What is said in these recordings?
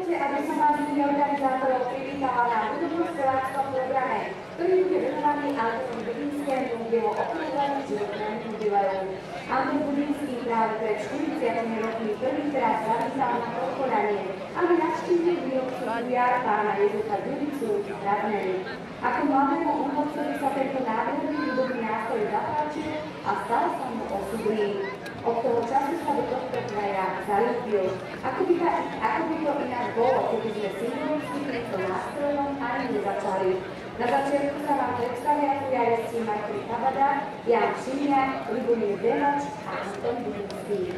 Dovolte, aby som vás v mene organizátorov privítala na hudobno-speváckom programe, ktorý bude venovaný Antonovi Budinskému v jeho okrúhlenému životnému jubileu. Anton Budinský práve pred 40 rokmi prvýkrát zavítal na podporanie, aby navštívil výrobcu Bujar pána Jezefa Dudicu v Radneri. Ako mladému umelcovi sa tento nádherný hudobný nástroj zapáčil a stal sa mu osudlým. Od toho času sa do tohto kraja zalúbil. Ako by to inak bolo, keby sme symbolicky týmto nástrojom ani nezačali. Na začiatku sa vám predstavia fujaristi Martin Kabada, Jan Šimňák, Libomír Demač a Anton Budinský.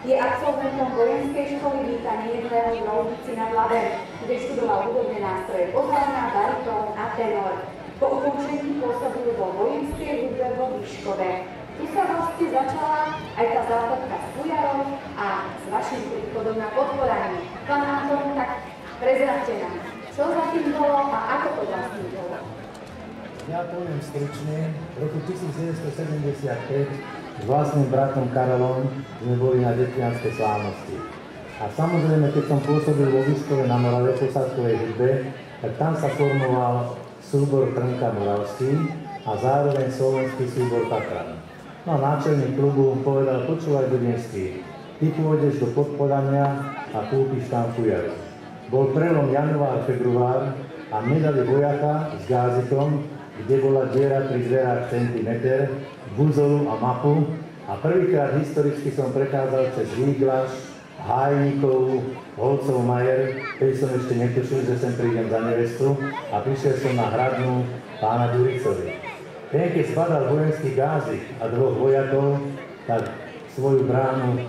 Je absolventom vojenskej školy Vítaní jedného v Roudnici nad Labem, kde študoval hudobné nástroje pozorná, baritón a tenor. Po ukončení pôsobil vo vojenskej hudbe vo Výškove. Tu sa vlastne začala aj tá západka s Bujarom a s vašim príchodom na podporanie. Pán Anton, tak prezradte nám, čo za tým bolo a ako to vlastne bolo? Ja poviem stručne, v roku 1975 s vlastným bratom Karolom sme boli na detvianskej slávnosti. A samozrejme, keď som pôsobil vo Výškove na Morave posádkovej hudbe, tak tam sa formoval súbor Trnka Moravský a zároveň slovenský súbor Tatran. No a náčelník klubu povedal: počúvaj Budinský, ty pôjdeš do Podpodania a kúpiš tam fujaru. Bol prelom január, február a my dali vojaka s gázikom, kde bola diera pri zverách centimeter, buzolu a mapu a prvýkrát historicky som prechádzal cez Výglaš, Hájnikov, Holcov Majer, keď som ešte netušil, že sem prídem za nevestu a prišiel som na hradnú pána Duricovi. Ten, keď spadal vojenský gázik a dvoch vojakov, tak svoju bránu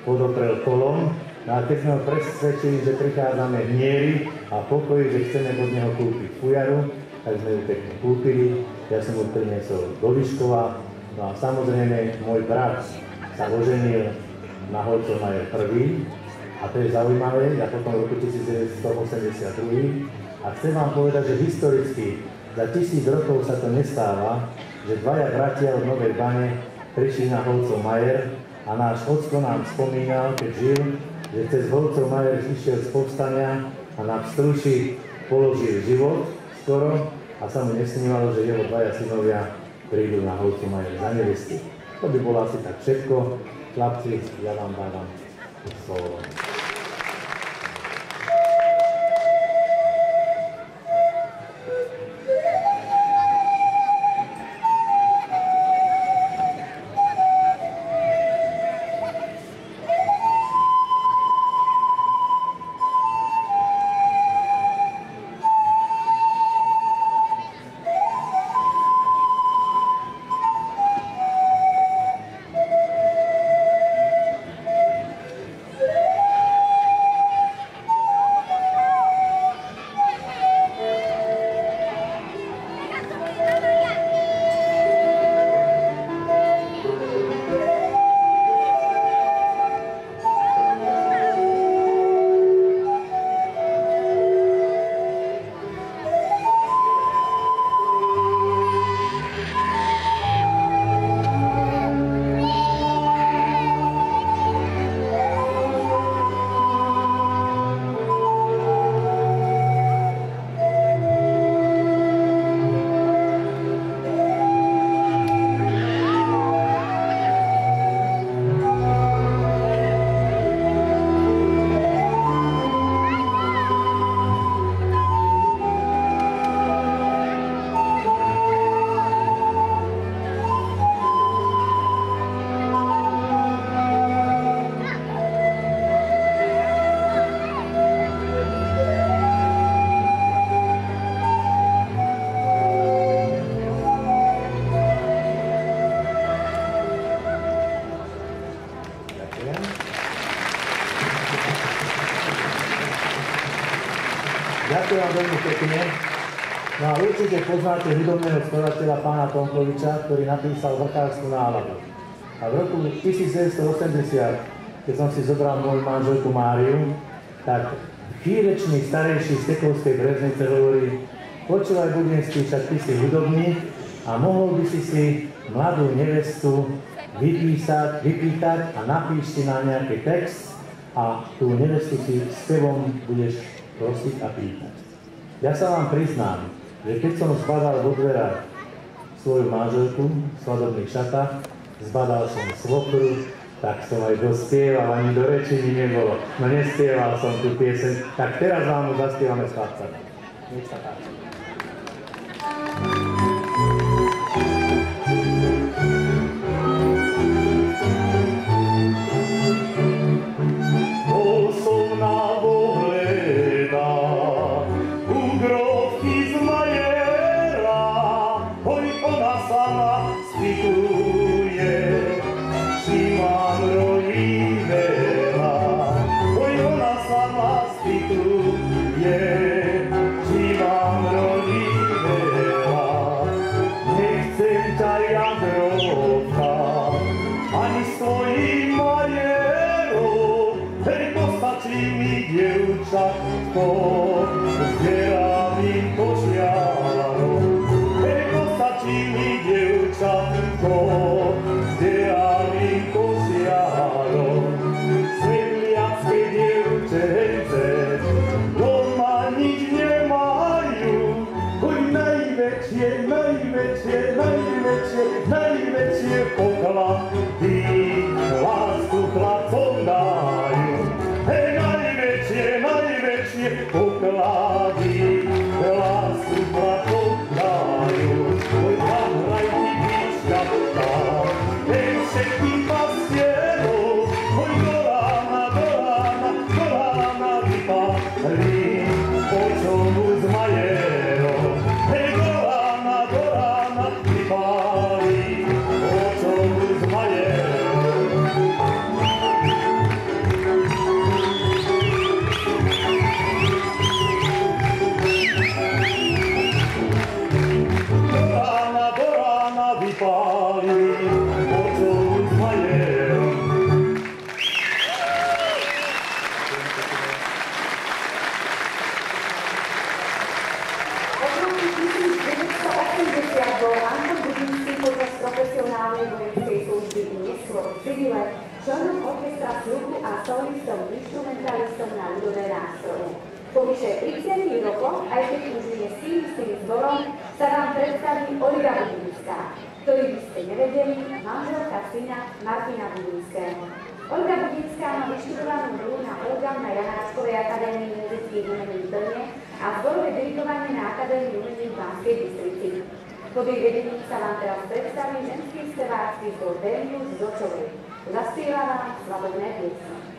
podoprel kolom. No a keď sme ho presvedčili, že prichádzame v Nieri a v pokoji, že chceme od neho kúpiť fujaru, tak sme ju pekne kúpili. Ja som ju priniesol do Výškova. No a samozrejme, môj brat sa oženil na Holcov Majer prvý. A to je zaujímavé, a potom v roku 1982. A chcem vám povedať, že historicky za 1000 rokov sa to nestáva, že dvaja bratia od Novej Bane prišli na Holcov Majer a náš ocko nám spomínal, keď žil, že cez Holcov Majer išiel z povstania a na Pstruši položil život skoro a sa mu nesnívalo, že jeho dvaja synovia prídu na Holcu Majer za nevesty. To by bolo asi tak všetko. Chlapci, ja vám dávam slovo. Ďakujem vám veľmi pekne. No a určite poznáte hudobného skladateľa pána Tomkoviča, ktorý napísal Vrchárskú náladu. A v roku 1980, keď som si zobral moju manželku Máriu, tak chýrečný starejší z Tekovskej Breznice hovorí: počúvaj Budinský, však ty si hudobník a mohol by si mladú nevestu vypýtať a napíš si na nejaký text a tú nevestu si s tebou budeš prosiť a pýtať. Ja sa vám priznám, že keď som zbadal vo dverách svoju manželku v svadobných šatách, zbadal som svokru, tak som aj dospieval, ani do reči mi nebolo. No nespieval som tú pieseň, tak teraz vám ju zaspievame s chlapcami. Nech sa páči. Najväčšie poklady lásku chlapcom dajú. Hej, najväčšie poklady lásku chlapcom dajú. Oj, zahraj ty výšťatka, hej, všetkým pastierov. Oj, do rána vypáli, počovu z majerov. Hej, do rána vypáli, počovu z majerov. Do rána vypáli, počovu z majerov. Od roku 1980 bol Anton Budinský počas profesionálnej vojenskej služby i neskôr v civile členom orchestra sluchu a solistom, instrumentalistom na ľudové nástroje. Po vyše 30 rokoch, aj keď už nie s tým zborom, sa vám predstaví Olga Budinská, ktorý by ste nevedeli, manželka syna Martina Budinského. Olga Budinská má vyštudovanú hru na orgán na Janáčkovej akadémii muzických umení v Brne a zborové dirigovanie na Akadémii umení v Banskej Bystrici. Pod jej vedením sa vám teraz predstaví ženský spevácky zbor Venius z Očovej. Zaspieva vám svadobné piesne.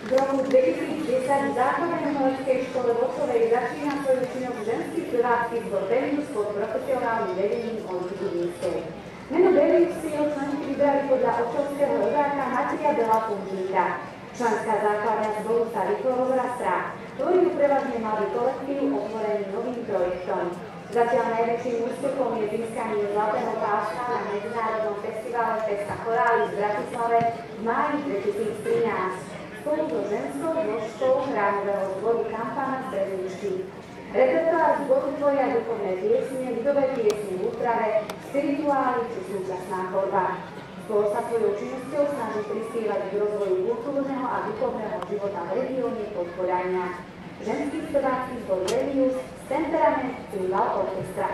V roku 2010 v základnej umeleckej škole v Očovej začína svoju činnosť ženský spevácky zbor Venius pod profesionálnym vedením Olgy Budinskej. Meno Venius si jeho členky vybrali podľa očovského rodáka Mateja Bela Punžíka. Členská základňa zboru sa rýchlo rozrastá. Tvorí ju prevažne mladý kolektív otvorený novým projektom. Zatiaľ najväčším úspechom je získanie zlatého pásma na medzinárodnom festivale Festa Chorály v Bratislave v máji 2013. Spolu so ženskou zložkou chrámového zboru Kampana z Brezničky. Repertoár zboru tvoria duchovné piesne, ľudové piesne v úprave, spirituály či súčasná hudba. Spolu sa svojou činnosťou snaží prispievať k rozvoju kultúrneho a duchovného života v regióne Podpodajňa. Ženský spevácky zbor Venius z Temperament Cymbal Orchestra.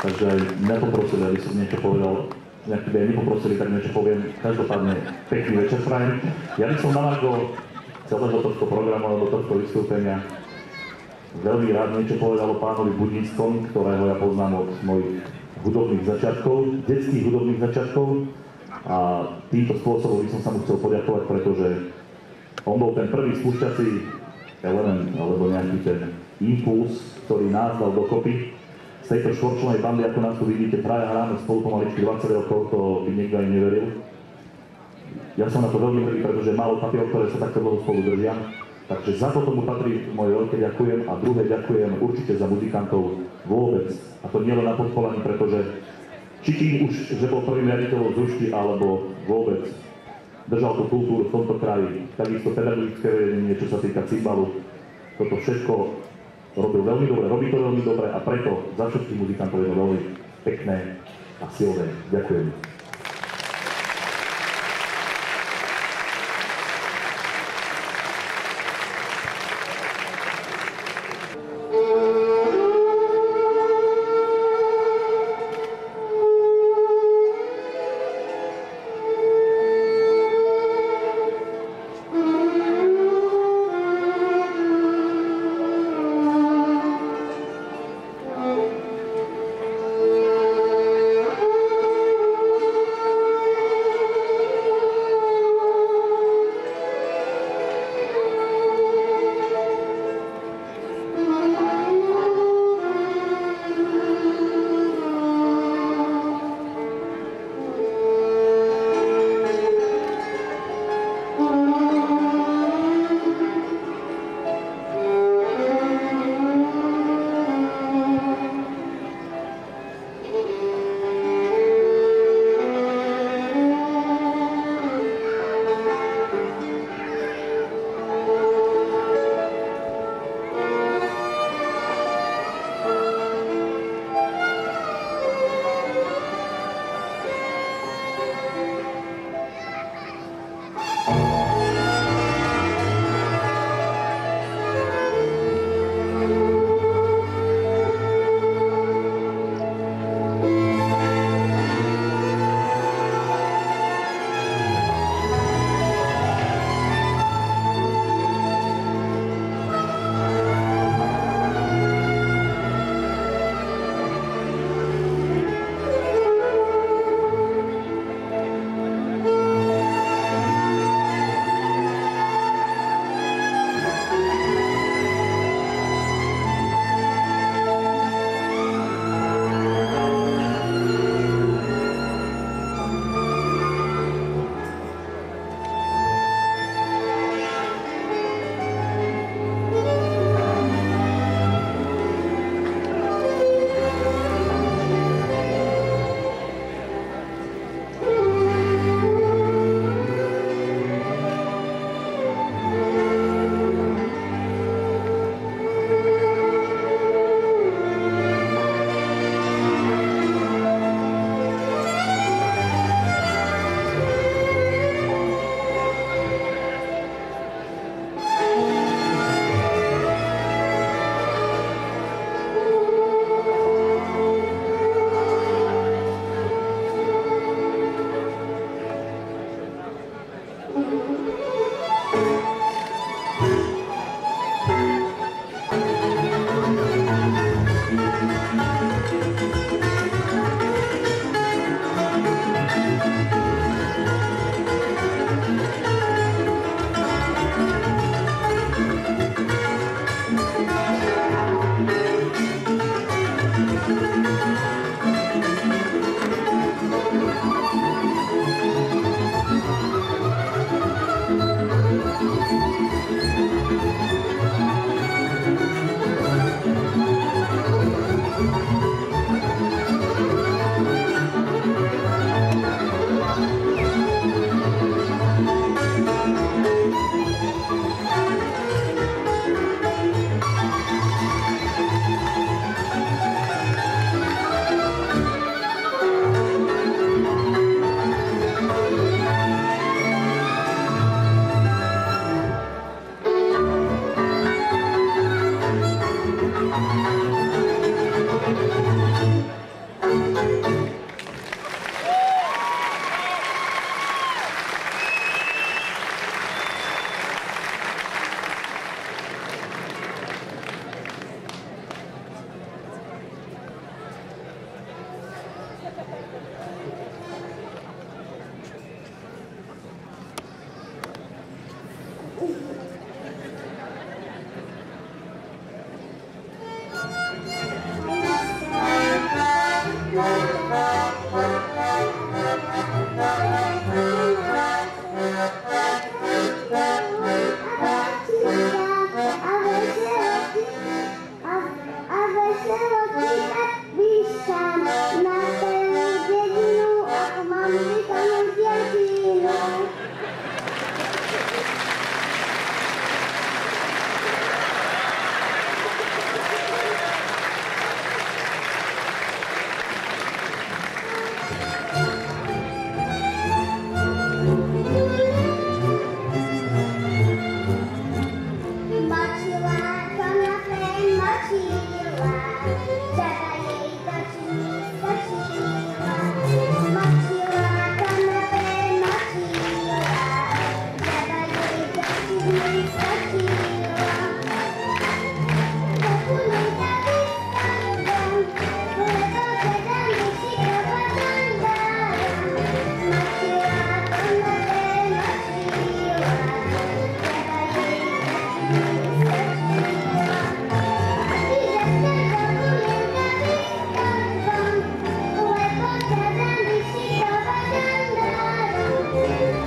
Takže aj mňa poprosili, aby som niečo povedal, nejaký by aj nepoprosili, tak niečo poviem. Každopádne pekný večer prajem. Ja by som na margo celého tohto programu alebo tohto vystúpenia veľmi rád niečo povedal o pánovi Budníckom, ktorého ja poznám od mojich hudobných začiatkov, detských hudobných začiatkov. A týmto spôsobom by som sa mu chcel poďakovať, pretože on bol ten prvý spúšťací element, alebo nejaký ten impuls, ktorý nás dal dokopy. Z tejto štvorčlenej bandy, ako nás tu vidíte, traja hráme spolu pomaličky 20 rokov, to by niekto aj neveril. Ja som na to veľmi hrdý, pretože málo kapel, ktoré sa takto dlho spolu držia. Takže za to tomu patrí moje veľké ďakujem a druhé ďakujem určite za muzikantov vôbec. A to nielen na Podpolaní, pretože či tým už, že bol prvým riaditeľom Zrušky, alebo vôbec držal tú kultúru v tomto kraji, takisto pedagogické vedenie, čo sa týka cymbalu. Toto všetko robil veľmi dobre, robí to veľmi dobre a preto za všetkých muzikantov je to veľmi pekné a silné. Ďakujem.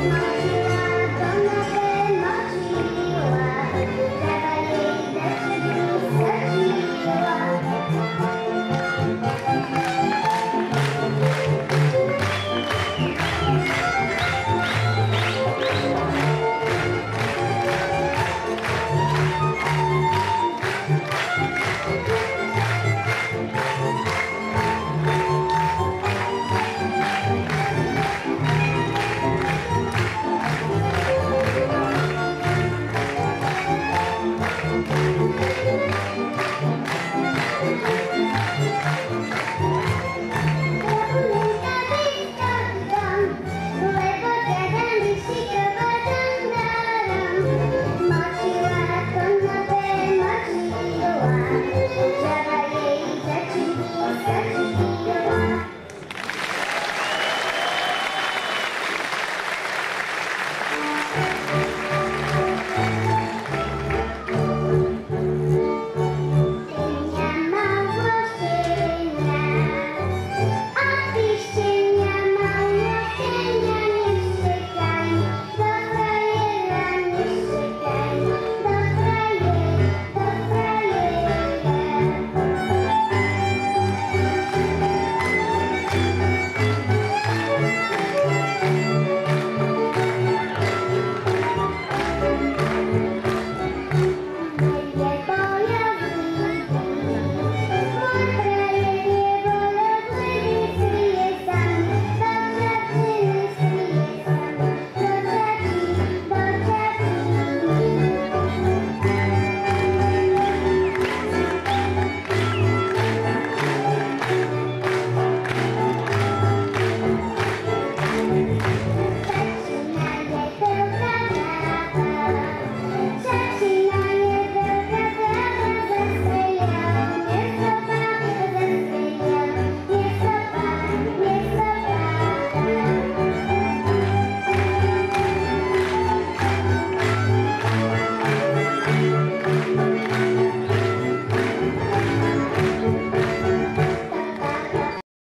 Thank you.